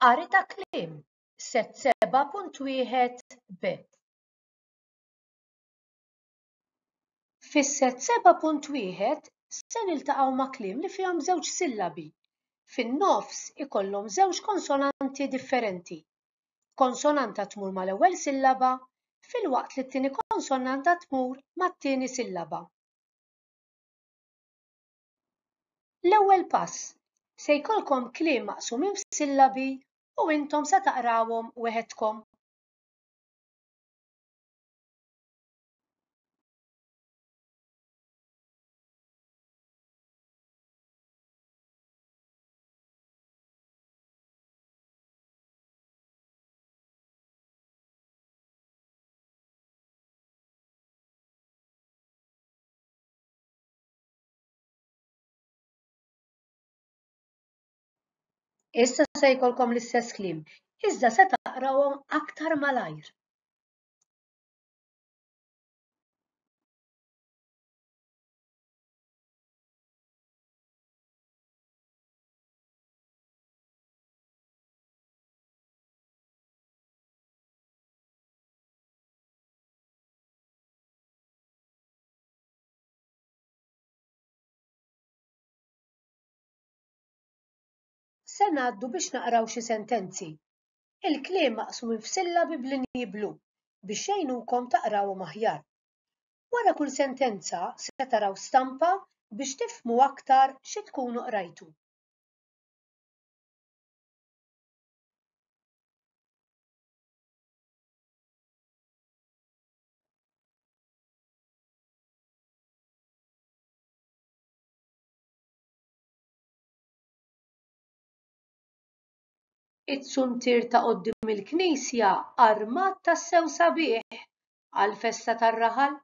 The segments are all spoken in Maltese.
Qari ta' kliem, set 7.1 b. Fis-set 7.1 se niltaqgħu ma' kliem li fihom żewġ sillabi. Fin-nofs ikollhom żewġ konsonanti differenti. Konsonanta tmur mal-ewwel sillaba, filwaqt li t-tieni konsonanta tmur mat-tieni sillaba. L-ewwel pass, se jkollkom kliem maqsumin f'sillabi u intom se taqrawhom weħedkom. Issa se jkollkom l-istess kliem, iżda se taqrawhom aktar malajr. Se ngħaddu biex naqraw xi sentenzi. Il-kliem maqsumin f'sillabi b'linji blu biex jgħinukom taqrawhom aħjar. Wara kull sentenza se taraw stampa biex tifhmu aktar xi tkunu qrajtu. It-suntir ta' quddiem il-Knisja armat tassew sabiħ għall-festa tar-raħal.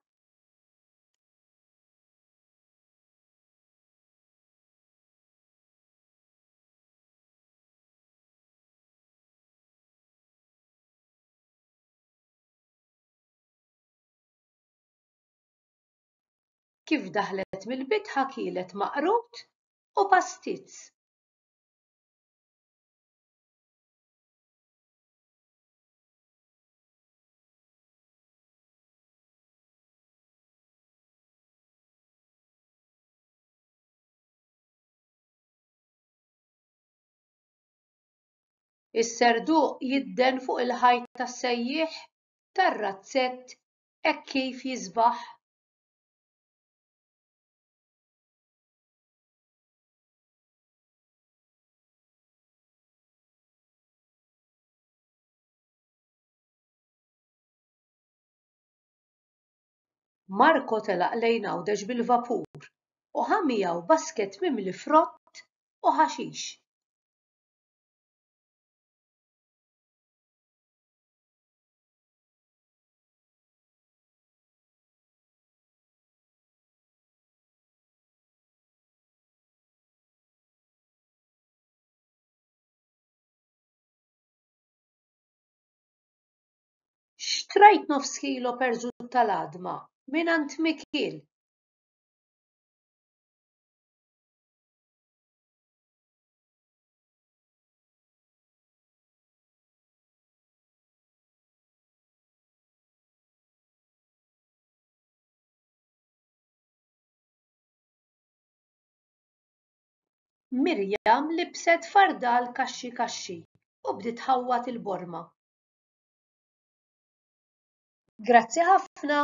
Kif daħlet mill-bitħa kielet maqrut u pastizz. Is-serduq jidden fuq il-ħajt tas-sejjieħ, tar-razzett hekk kif jisbaħ. Marco telaq lejn Għawdex bil-vapur u ħa miegħu baskett mimli frott u ħaxix. Xtrajt nofs kilo perżut tal-għadma mingħand Mikiel. Mirjam libset fardal kaxxi kaxxi u bdiet tħawwat il-borma. Grazzi ħafna.